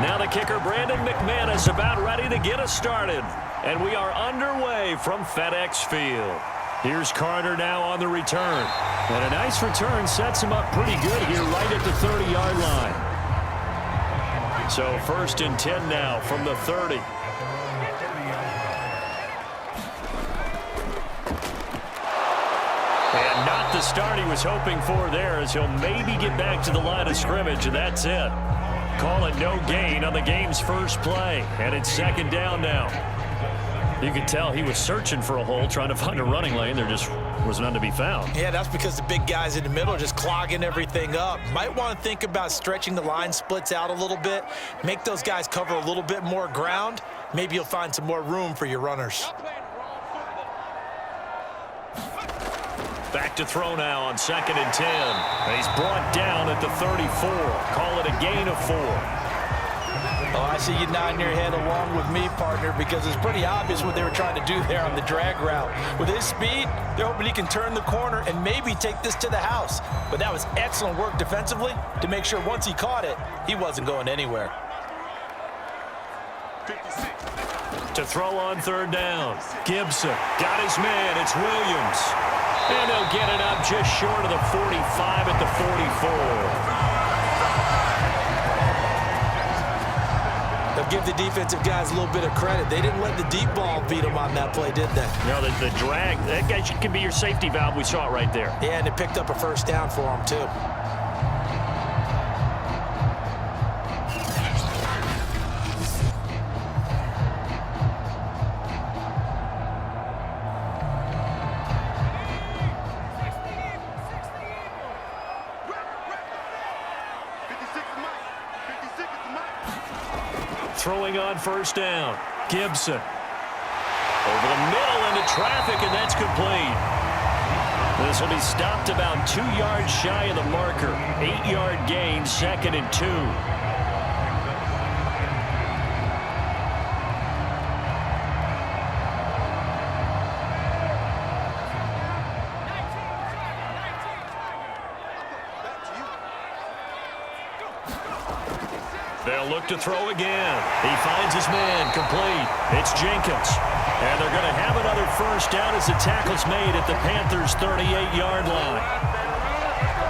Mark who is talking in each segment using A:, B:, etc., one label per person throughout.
A: Now the kicker, Brandon McManus, about ready to get us started. And we are underway from FedEx Field. Here's Carter now on the return. And a nice return sets him up pretty good here right at the 30-yard line. So 1st and 10 now from the 30. And not the start he was hoping for there, as he'll maybe get back to the line of scrimmage, and that's it. Call it no gain on the game's first play. And it's 2nd down now. You could tell he was searching for a hole, trying to find a running lane. There just was none to be found.
B: Yeah, that's because the big guys in the middle are just clogging everything up. Might want to think about stretching the line splits out a little bit. Make those guys cover a little bit more ground. Maybe you'll find some more room for your runners.
A: Back to throw now on 2nd and 10. And he's brought down at the 34. Call it a gain of 4.
B: Oh, I see you nodding your head along with me, partner, because it's pretty obvious what they were trying to do there on the drag route. With his speed, they're hoping he can turn the corner and maybe take this to the house. But that was excellent work defensively to make sure once he caught it, he wasn't going anywhere.
A: To throw on 3rd down. Gibson got his man. It's Williams. And they'll get it up just short of the 45 at the 44.
B: They'll give the defensive guys a little bit of credit. They didn't let the deep ball beat them on that play, did they?
A: No, the drag, that guy can be your safety valve. We saw it right there.
B: Yeah, and it picked up a 1st down for them, too.
A: Throwing on 1st down. Gibson. Over the middle into traffic, and that's complete. This will be stopped about 2 yards shy of the marker. 8-yard gain, 2nd and 2. They'll look to throw again. He finds his man, complete. It's Jenkins. And they're going to have another 1st down as the tackle's made at the Panthers' 38-yard line.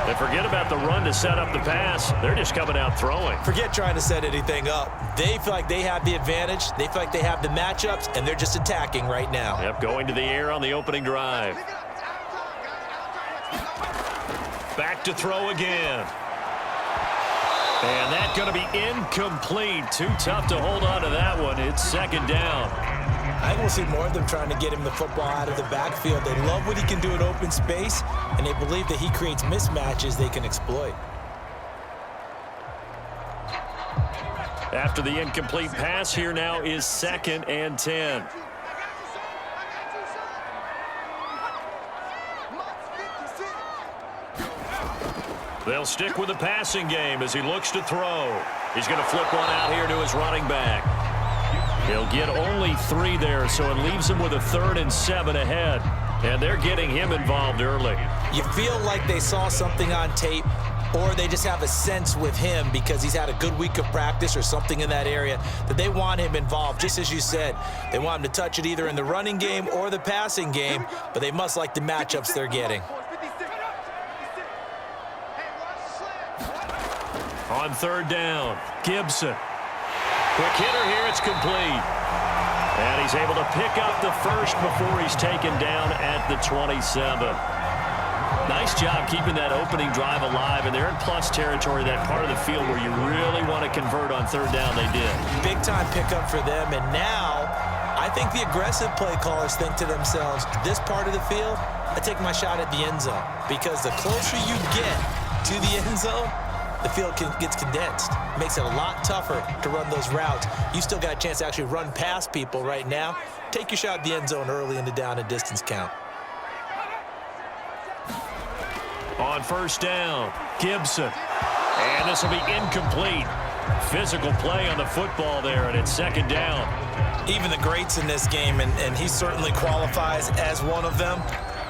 A: They forget about the run to set up the pass. They're just coming out throwing.
B: Forget trying to set anything up. They feel like they have the advantage. They feel like they have the matchups, and they're just attacking right now.
A: Yep, going to the air on the opening drive. Back to throw again. And that's going to be incomplete. Too tough to hold on to that one. It's 2nd down.
B: I think we'll see more of them trying to get him the football out of the backfield. They love what he can do in open space, and they believe that he creates mismatches they can exploit.
A: After the incomplete pass, here now is 2nd and 10. They'll stick with the passing game as he looks to throw. He's going to flip one out here to his running back. He'll get only 3 there, so it leaves him with a 3rd and 7 ahead. And they're getting him involved early.
B: You feel like they saw something on tape, or they just have a sense with him because he's had a good week of practice or something in that area that they want him involved. Just as you said, they want him to touch it either in the running game or the passing game, but they must like the matchups they're getting.
A: On 3rd down, Gibson. Quick hitter here, it's complete. And he's able to pick up the 1st before he's taken down at the 27. Nice job keeping that opening drive alive, and they're in plus territory, that part of the field where you really want to convert on 3rd down. They did.
B: Big time pickup for them, and now I think the aggressive play callers think to themselves, this part of the field, I take my shot at the end zone, because the closer you get to the end zone, the field gets condensed. Makes it a lot tougher to run those routes. You still got a chance to actually run past people right now. Take your shot at the end zone early in the down and distance count.
A: On 1st down, Gibson. And this will be incomplete. Physical play on the football there, and it's 2nd down.
B: Even the greats in this game, and he certainly qualifies as one of them,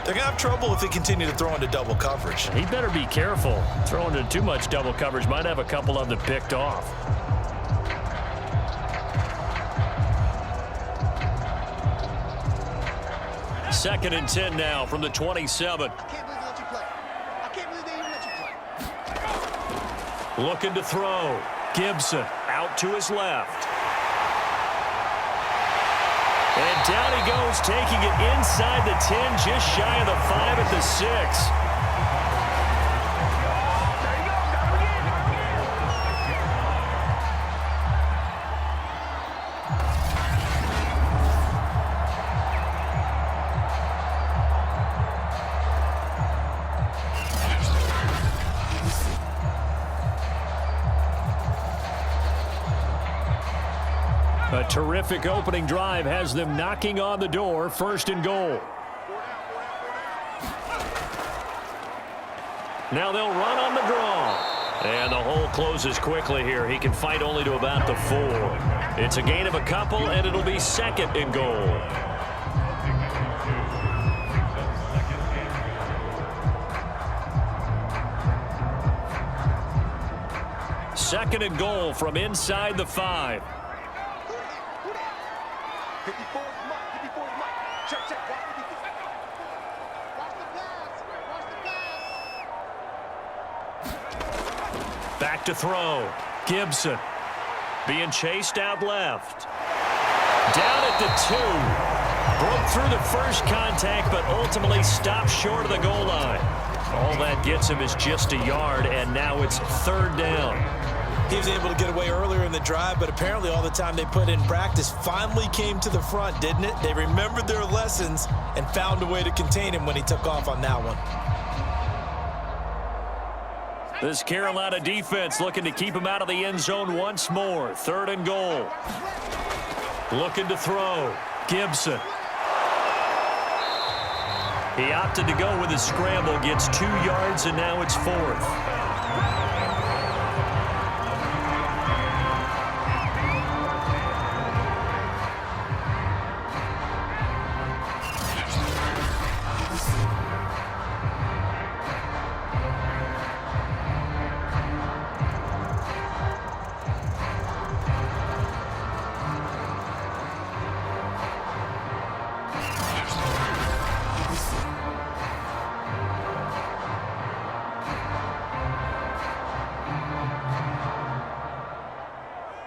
B: they're going to have trouble if they continue to throw into double coverage.
A: He better be careful. Throwing into too much double coverage might have a couple of them picked off. 2nd and 10 now from the 27.
C: I can't believe they let you play. I can't believe they even let you play.
A: Looking to throw. Gibson out to his left. And down he goes, taking it inside the 10, just shy of the 5 at the 6. A terrific opening drive has them knocking on the door. 1st and goal. Now they'll run on the draw. And the hole closes quickly here. He can fight only to about the 4. It's a gain of a couple, and it'll be 2nd and goal. Second and goal from inside the 5.
C: 54 is Mike. 54 is Mike. Check, check. Watch 54. Watch the pass. Watch the pass.
A: Back to throw. Gibson being chased out left. Down at the 2. Broke through the first contact, but ultimately stopped short of the goal line. All that gets him is just a yard, and now it's 3rd down.
B: He was able to get away earlier in the drive, but apparently all the time they put in practice finally came to the front, didn't it? They remembered their lessons and found a way to contain him when he took off on that one.
A: This Carolina defense looking to keep him out of the end zone once more. 3rd and goal. Looking to throw. Gibson. He opted to go with his scramble, gets 2 yards, and now it's 4th.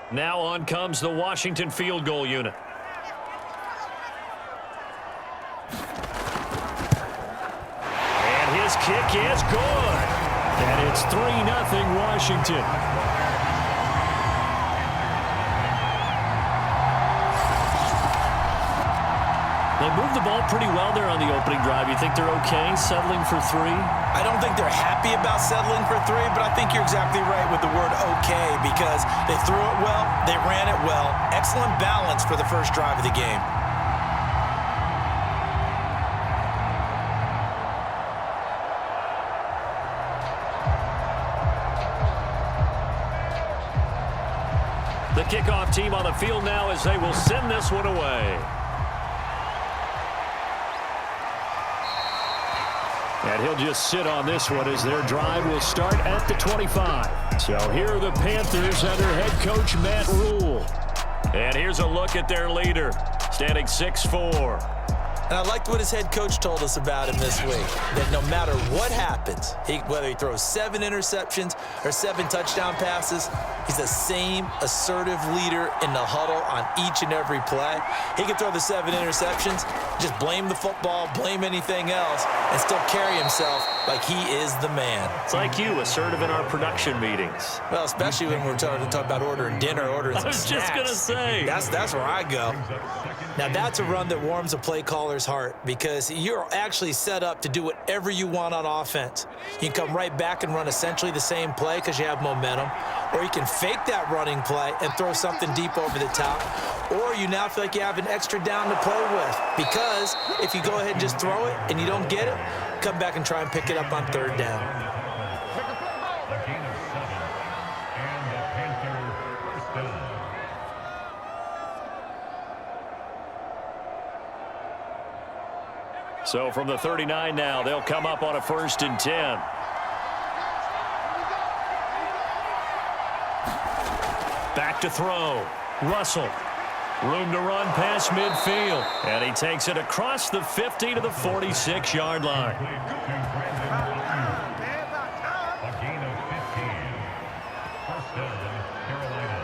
A: Now on comes the Washington field goal unit. And his kick is good. And it's 3-0 Washington. They moved the ball pretty well there on the opening drive. You think they're okay settling for 3?
B: I don't think they're happy about settling for 3, but I think you're exactly right with the word okay because they threw it well, they ran it well. Excellent balance for the first drive of the game.
A: The kickoff team on the field now as they will send this one away. And he'll just sit on this one as their drive will start at the 25. So here are the Panthers under head coach Matt Rule. And here's a look at their leader, standing 6'4".
B: And I liked what his head coach told us about him this week, that no matter what happens, whether he throws 7 interceptions or 7 touchdown passes, he's the same assertive leader in the huddle on each and every play. He can throw the 7 interceptions, just blame the football, blame anything else, and still carry himself like he is the man.
A: It's like you, assertive in our production meetings.
B: Well, especially when we're talking about ordering dinner, ordering some snacks.
A: I was just going to say.
B: That's where I go. Now, that's a run that warms a play caller's heart because you're actually set up to do whatever you want on offense. You can come right back and run essentially the same play because you have momentum, or you can fake that running play and throw something deep over the top, or you now feel like you have an extra down to play with because if you go ahead and just throw it and you don't get it, come back and try and pick it up on 3rd down.
A: So from the 39 now, they'll come up on a 1st and 10. Back to throw. Russell Room to run past midfield. And he takes it across the 50 to the 46-yard line.
D: A gain of 15. First down, Carolina.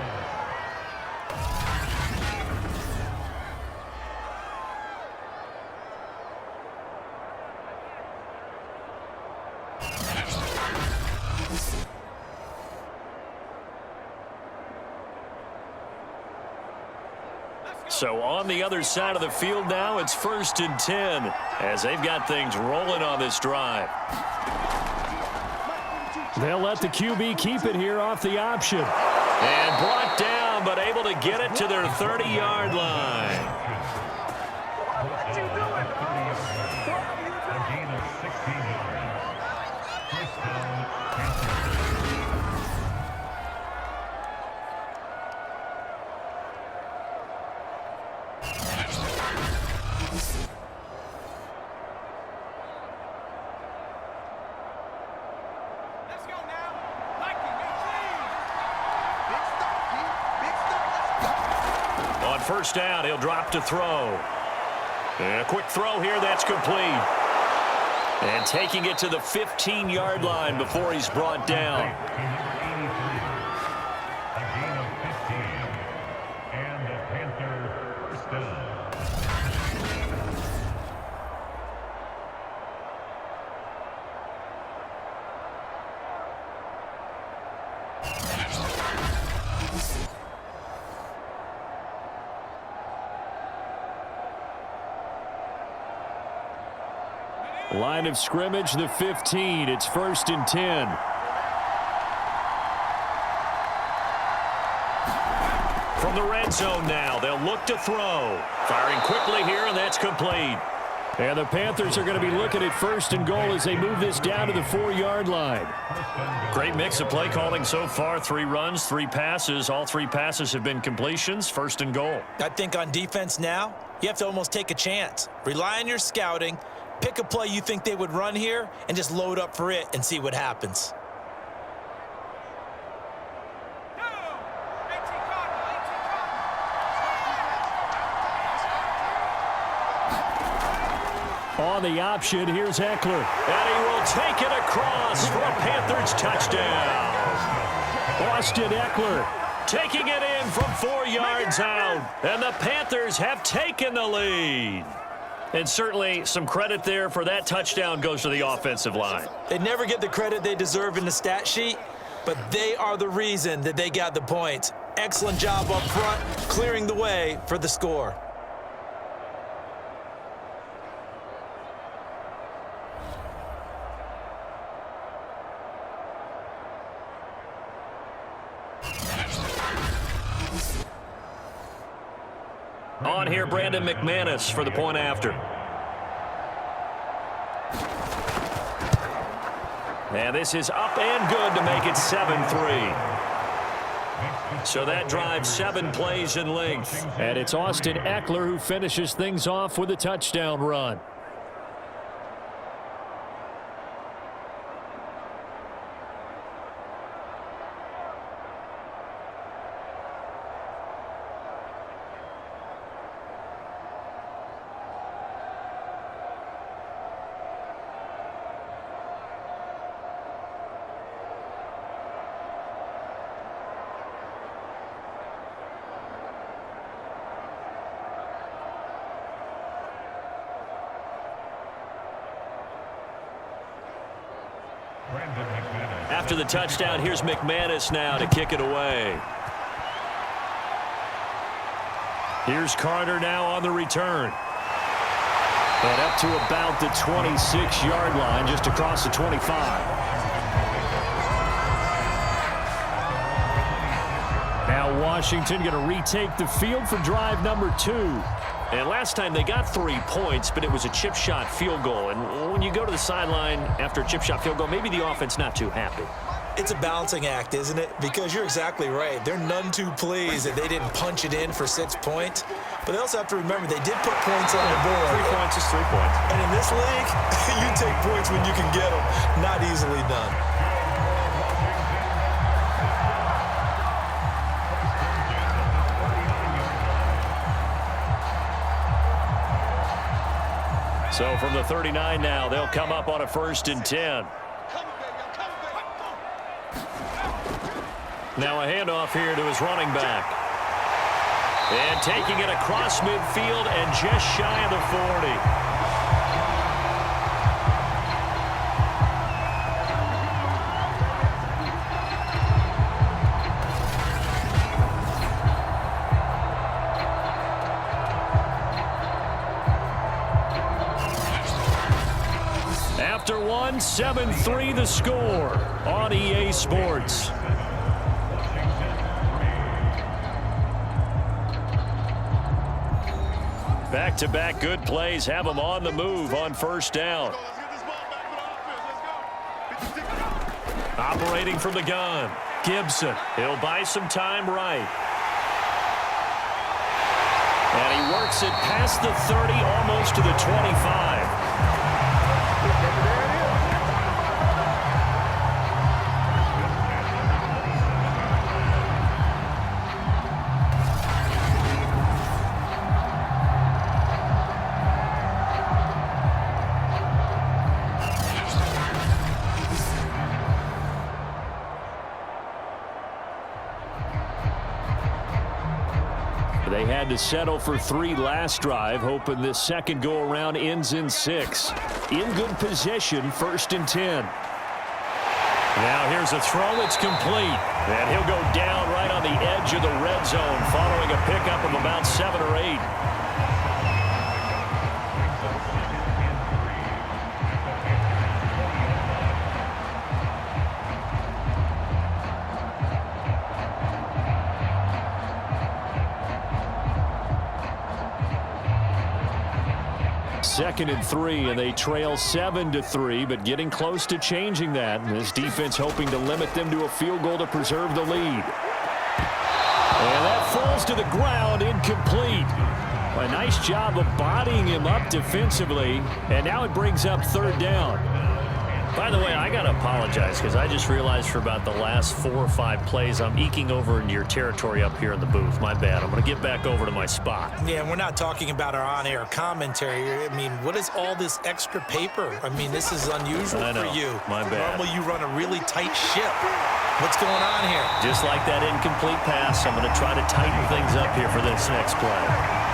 A: So on the other side of the field now, it's 1st and 10 as they've got things rolling on this drive.
E: They'll let the QB keep it here off the option.
A: And brought down, but able to get it to their 30-yard line.
D: A gain of 16 yards. First down, Panthers.
C: Let's go now. Mikey, make plays. Big stop, Keith. Big stop. Let's go.
A: On first down, he'll drop to throw. And a quick throw here, that's complete. And taking it to the 15-yard line before he's brought down.
D: A gain of 15. And the Panther first down.
E: Line of scrimmage, the 15. It's 1st and 10.
A: From the red zone now, they'll look to throw. Firing quickly here, and that's complete.
E: And the Panthers are going to be looking at 1st and goal as they move this down to the 4-yard line.
A: Great mix of play calling so far. 3 runs, 3 passes. All 3 passes have been completions. 1st and goal.
B: I think on defense now, you have to almost take a chance. Rely on your scouting. Pick a play you think they would run here and just load up for it and see what happens.
E: On the option, here's Eckler.
A: And he will take it across for a Panthers touchdown.
E: Austin Eckler.
A: Taking it in from 4 yards out. And the Panthers have taken the lead. And certainly some credit there for that touchdown goes to the offensive line.
B: They never get the credit they deserve in the stat sheet, but they are the reason that they got the points. Excellent job up front, clearing the way for the score.
A: On here, Brandon McManus for the point after. And this is up and good to make it 7-3. So that drives 7 plays in length.
E: And it's Austin Eckler who finishes things off with a touchdown run.
A: After the touchdown, here's McManus now to kick it away. Here's Carter now on the return. And up to about the 26-yard line, just across the 25.
E: Now Washington going to retake the field for drive number 2.
A: And last time they got 3 points, but it was a chip shot field goal. And when you go to the sideline after a chip shot field goal, maybe the offense not too happy.
B: It's a balancing act, isn't it? Because you're exactly right. They're none too pleased that they didn't punch it in for 6 points. But they also have to remember they did put points on the board.
A: 3 points is 3 points.
B: And in this league, you take points when you can get them. Not easily done.
A: So from the 39 now, they'll come up on a 1st and 10. Now a handoff here to his running back. And taking it across midfield and just shy of the 40. After one, 7-3 the score on EA Sports. Back-to-back good plays have them on the move on 1st down. Operating from the gun, Gibson. He'll buy some time right. And he works it past the 30, almost to the 25. They had to settle for 3 last drive, hoping this second go-around ends in 6. In good position, 1st and 10. Now here's a throw. It's complete. And he'll go down right on the edge of the red zone following a pickup of about 7 or 8. Second and 3, and they trail 7-3, but getting close to changing that. And this defense hoping to limit them to a field goal to preserve the lead. And that falls to the ground, incomplete. A nice job of bodying him up defensively, and now it brings up 3rd down. By the way, I got to apologize because I just realized for about the last 4 or 5 plays, I'm eking over into your territory up here in the booth. My bad. I'm going to get back over to my spot.
B: Yeah, and we're not talking about our on-air commentary. I mean, what is all this extra paper? I mean, this is unusual for you.
A: My bad.
B: Normally you run a really tight ship. What's going on here?
A: Just like that incomplete pass, I'm going to try to tighten things up here for this next play.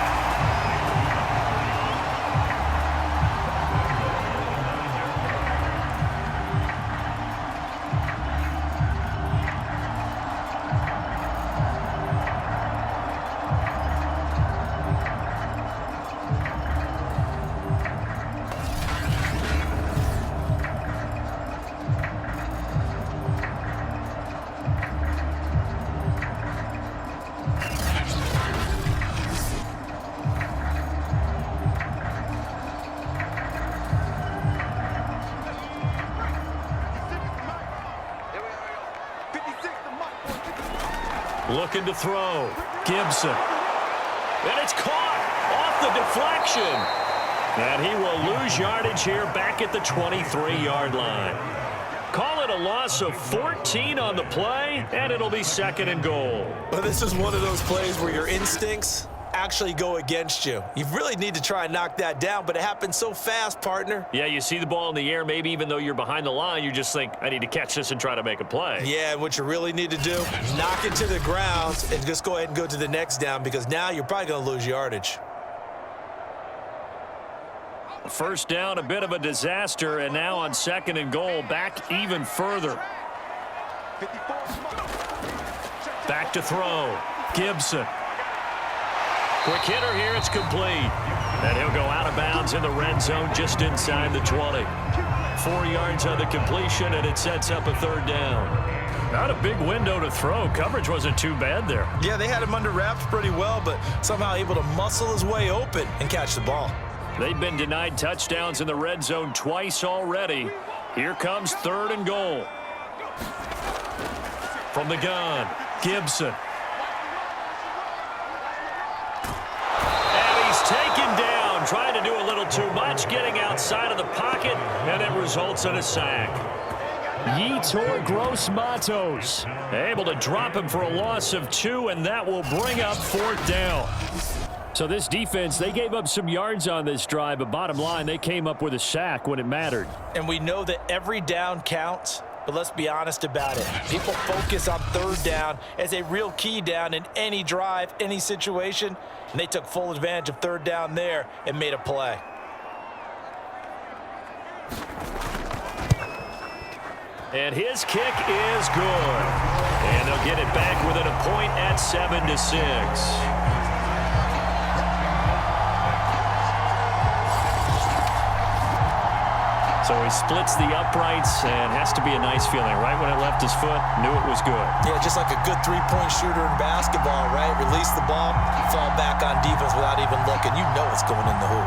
A: Looking to throw. Gibson. And it's caught off the deflection. And he will lose yardage here back at the 23-yard line. Call it a loss of 14 on the play, and it'll be 2nd and goal.
B: Well, this is one of those plays where your instincts actually go against you. You really need to try and knock that down, but it happens so fast, partner.
A: Yeah, you see the ball in the air, maybe even though you're behind the line, you just think, I need to catch this and try to make a play.
B: Yeah, what you really need to do, knock it to the ground and just go ahead and go to the next down because now you're probably going to lose yardage.
A: 1st down, a bit of a disaster, and now on 2nd and goal, back even further. Back to throw. Gibson. Quick hitter here, it's complete. And he'll go out of bounds in the red zone just inside the 20. 4 yards on the completion, and it sets up a 3rd down. Not a big window to throw. Coverage wasn't too bad there.
B: Yeah, they had him under wraps pretty well, but somehow able to muscle his way open and catch the ball.
A: They've been denied touchdowns in the red zone twice already. Here comes 3rd and goal. From the gun, Gibson. Taken down, trying to do a little too much, getting outside of the pocket, and it results in a sack. Yetur Gross-Matos able to drop him for a loss of 2, and that will bring up 4th down.
E: So this defense, they gave up some yards on this drive, but bottom line, they came up with a sack when it mattered.
B: And we know that every down counts, but let's be honest about it. People focus on third down as a real key down in any drive, any situation, and they took full advantage of third down there and made a play.
A: And his kick is good. And they'll get it back within a point at 7-6. So he splits the uprights and has to be a nice feeling. Right when it left his foot, knew it was good.
B: Yeah, just like a good three-point shooter in basketball, right? Release the ball, fall back on defense without even looking. You know it's going in the hoop.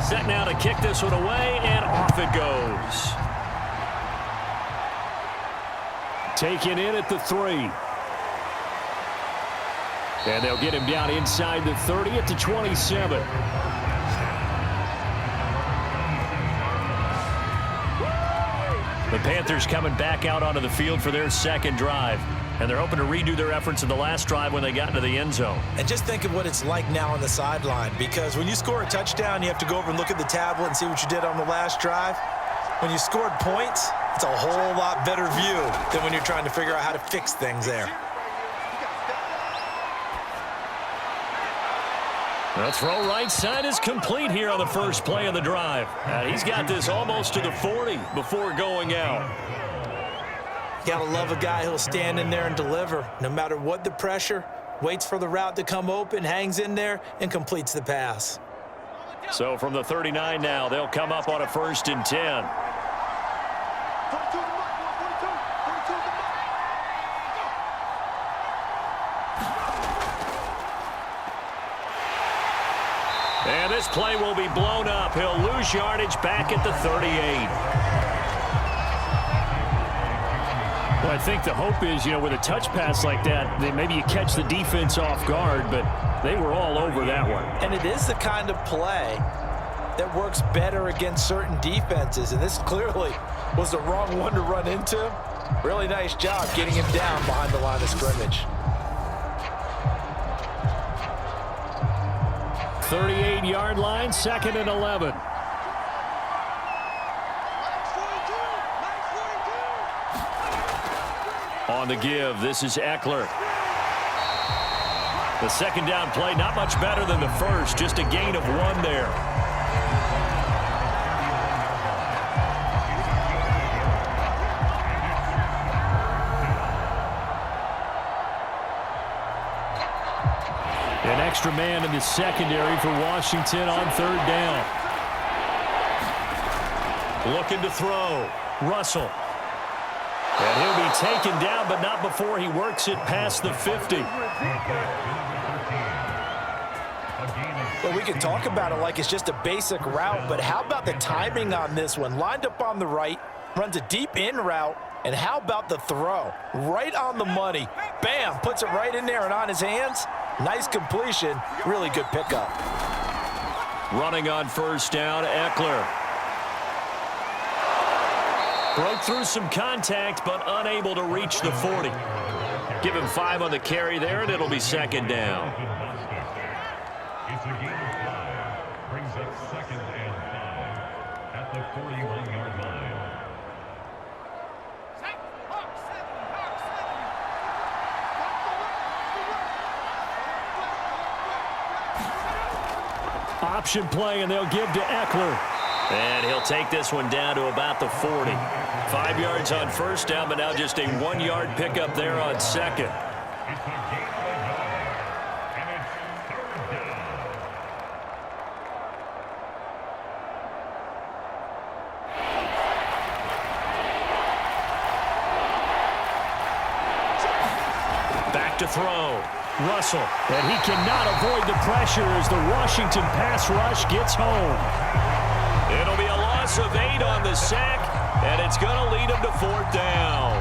A: Set now to kick this one away, and off it goes.
E: Taken in at the 3. And they'll get him down inside the 30 at the 27.
A: The Panthers coming back out onto the field for their second drive. And they're hoping to redo their efforts in the last drive when they got into the end zone.
B: And just think of what it's like now on the sideline, because when you score a touchdown, you have to go over and look at the tablet and see what you did on the last drive. When you scored points, it's a whole lot better view than when you're trying to figure out how to fix things there.
A: The throw right side is complete here on the first play of the drive. He's got this almost to the 40 before going out.
B: You gotta love a guy who'll stand in there and deliver. No matter what the pressure, waits for the route to come open, hangs in there, and completes the pass.
A: So from the 39 now, they'll come up on a 1st and 10.
C: 42 to the mark, 42 to the mark.
A: And this play will be blown up. He'll lose yardage back at the 38.
E: Well, I think the hope is, with a touch pass like that, that maybe you catch the defense off guard, but they were all over that one.
B: And it is the kind of play that works better against certain defenses, and this clearly was the wrong one to run into. Really nice job getting him down behind the line of scrimmage.
E: 38-yard line, 2nd and 11.
A: On the give, this is Eckler. The second down play, not much better than the first, just a gain of 1 there.
E: An extra man in the secondary for Washington on 3rd down.
A: Looking to throw. Russell. And he'll be taken down, but not before he works it past the 50.
B: Well, we can talk about it like it's just a basic route, but how about the timing on this one? Lined up on the right, runs a deep in route, and how about the throw? Right on the money. Bam, puts it right in there and on his hands. Nice completion, really good pickup.
A: Running on 1st down, Eckler. Broke through some contact, but unable to reach the 40. Give him 5 on the carry there, and it'll be 2nd down.
D: It's a gain of 5. Brings up 2nd and 5 at the 41-yard line.
E: Option play, and they'll give to Eckler.
A: And he'll take this one down to about the 40. 5 yards on 1st down, but now just a 1-yard pickup there on 2nd.
D: It's a gain of 9, and it's 3rd down.
A: Back to throw. Russell.
E: And he cannot avoid the pressure as the Washington pass rush gets home.
A: It'll be a loss of 8 on the sack, and it's going to lead him to 4th down.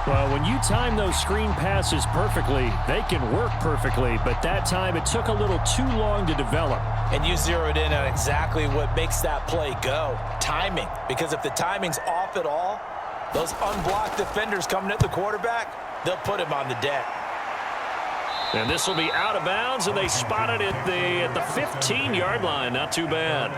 E: Well, when you time those screen passes perfectly, they can work perfectly, but that time it took a little too long to develop.
B: And you zeroed in on exactly what makes that play go, timing. Because if the timing's off at all, those unblocked defenders coming at the quarterback, they'll put him on the deck.
A: And this will be out of bounds, and they spot it at the 15-yard line. Not too bad.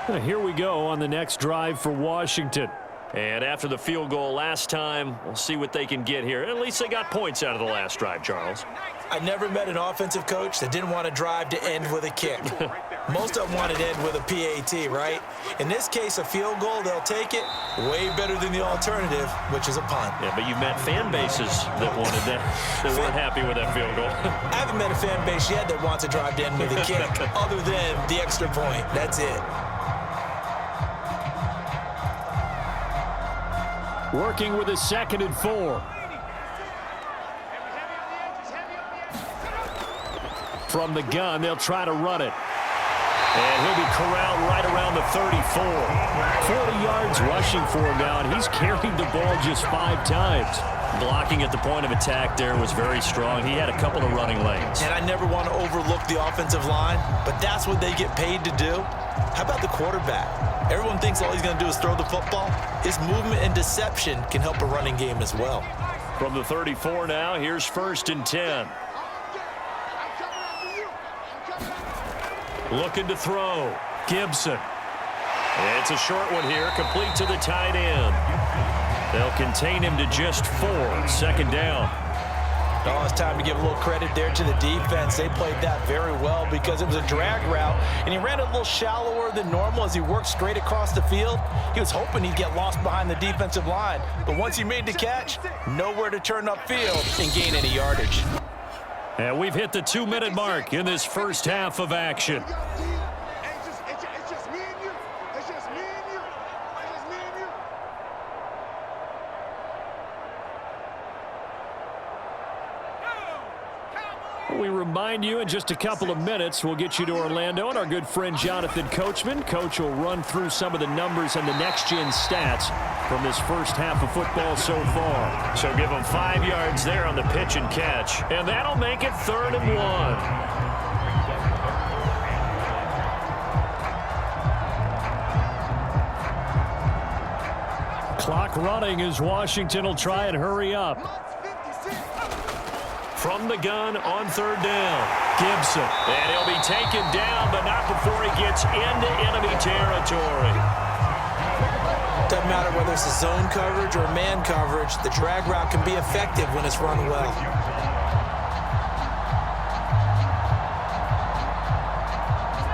E: Well, here we go on the next drive for Washington.
A: And after the field goal last time, we'll see what they can get here. At least they got points out of the last drive, Charles.
B: I never met an offensive coach that didn't want to drive to end with a kick. Most of them wanted to end with a PAT, right? In this case, a field goal, they'll take it. Way better than the alternative, which is a punt.
A: Yeah, but you've met fan bases that wanted that, that weren't happy with that field goal.
B: I haven't met a fan base yet that wants to drive to end with a kick, other than the extra point. That's it.
E: Working with a 2nd and 4. From the gun, they'll try to run it. And he'll be corralled right around the 34. 40 yards rushing for him now, and he's carried the ball just 5 times.
A: Blocking at the point of attack there was very strong. He had a couple of running lanes.
B: And I never want to overlook the offensive line, but that's what they get paid to do. How about the quarterback? Everyone thinks all he's going to do is throw the football. His movement and deception can help a running game as well.
A: From the 34 now, here's 1st and 10. Looking to throw. Gibson. And it's a short one here, complete to the tight end. They'll contain him to just 4. 2nd down.
B: Oh, it's time to give a little credit there to the defense. They played that very well because it was a drag route, and he ran a little shallower than normal as he worked straight across the field. He was hoping he'd get lost behind the defensive line, but once he made the catch, nowhere to turn upfield and gain any yardage.
A: And we've hit the 2-minute mark in this first half of action.
C: It's just me and you. It's just me and you. It's just me and you.
E: We remind you in just a couple of minutes, we'll get you to Orlando, and our good friend Jonathan Coachman. Coach will run through some of the numbers and the next-gen stats from this first half of football so far.
A: So give them 5 yards there on the pitch and catch, and that'll make it 3rd and 1.
E: Clock running as Washington will try and hurry up.
A: From the gun on 3rd down, Gibson. And he'll be taken down, but not before he gets into enemy territory.
B: Doesn't matter whether it's a zone coverage or man coverage, the drag route can be effective when it's run well.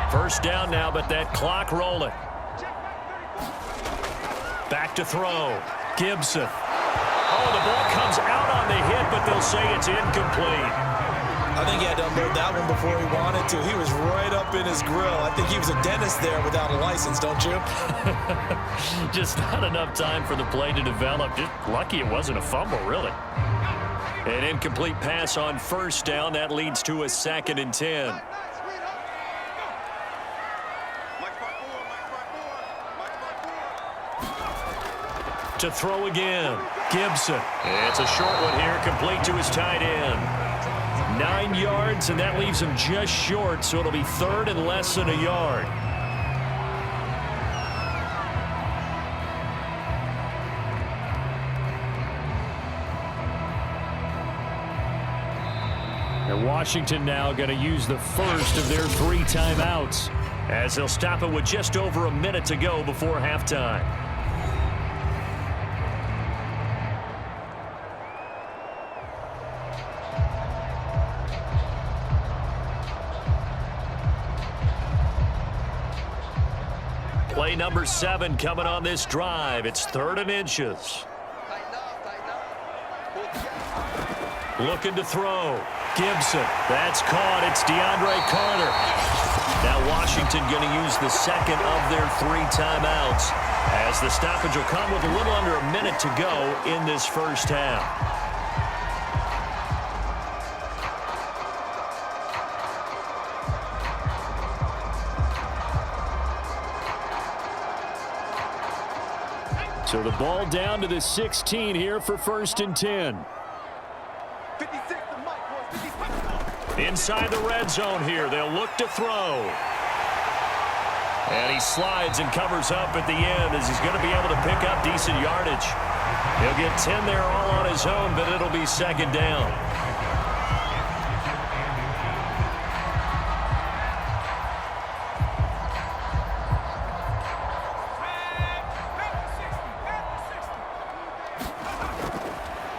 A: First down now, but that clock rolling. Back to throw. Gibson. Oh, the ball comes out on the hit, but they'll say it's incomplete.
B: I think he had to unload that one before he wanted to. He was right up in his grill. I think he was a dentist there without a license, don't you?
A: Just not enough time for the play to develop. Just lucky it wasn't a fumble, really. An incomplete pass on 1st down. That leads to a 2nd and 10. To throw again. Gibson. It's a short one here, complete to his tight end. 9 yards, and that leaves him just short, so it'll be 3rd and less than a yard.
E: And Washington now going to use the first of their 3 timeouts,
A: as they'll stop it with just over a minute to go before halftime. Play number 7 coming on this drive. It's 3rd and inches. Looking to throw. Gibson. That's caught. It's DeAndre Carter. Now Washington going to use the 2nd of their 3 timeouts, as the stoppage will come with a little under a minute to go in this first half.
E: So the ball down to the 16 here for 1st and 10.
C: 56 to Mike, boys. 56.
A: Inside the red zone here, they'll look to throw. And he slides and covers up at the end as he's going to be able to pick up decent yardage. He'll get 10 there all on his own, but it'll be 2nd down.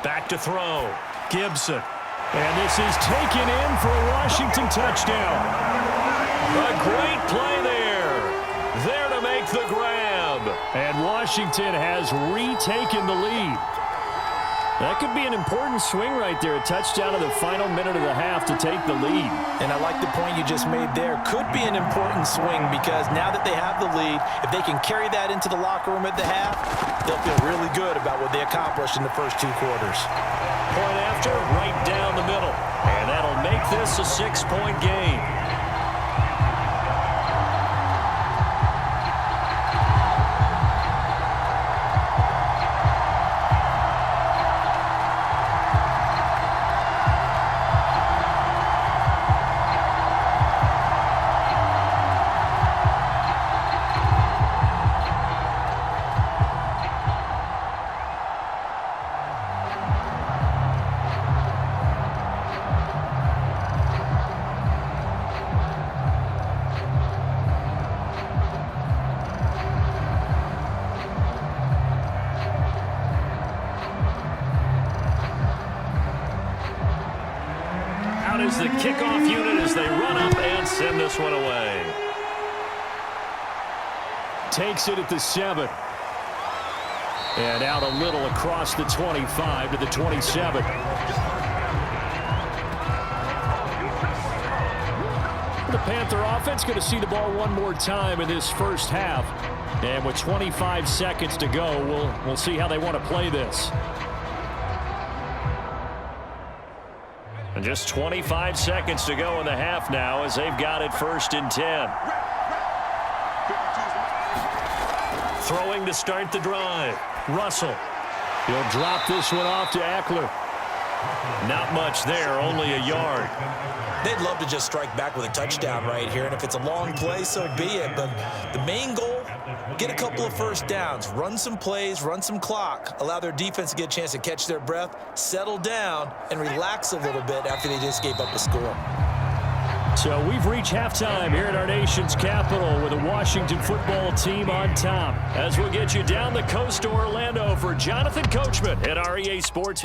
A: Back to throw. Gibson.
E: And this is taken in for a Washington touchdown.
A: A great play there. There to make the grab.
E: And Washington has retaken the lead. That could be an important swing right there. A touchdown in the final minute of the half to take the lead.
B: And I like the point you just made there. Could be an important swing because now that they have the lead, if they can carry that into the locker room at the half, they'll feel really good about what they accomplished in the first 2 quarters.
A: Point after, right down the middle. And that'll make this a 6-point game. Is the kickoff unit as they run up and send this one away.
E: Takes it at the 7. And out a little across the 25 to the 27. The Panther offense going to see the ball one more time in this first half. And with 25 seconds to go, we'll see how they want to play this.
A: And just 25 seconds to go in the half now as they've got it 1st and 10. Throwing to start the drive. Russell.
E: He'll drop this one off to Eckler.
A: Not much there, only a yard.
B: They'd love to just strike back with a touchdown right here, and if it's a long play, so be it. But the main goal, get a couple of first downs, run some plays, run some clock, allow their defense to get a chance to catch their breath, settle down, and relax a little bit after they just gave up a score.
E: So we've reached halftime here at our nation's capital with a Washington football team on top.
A: As we'll get you down the coast to Orlando for Jonathan Coachman at REA Sports.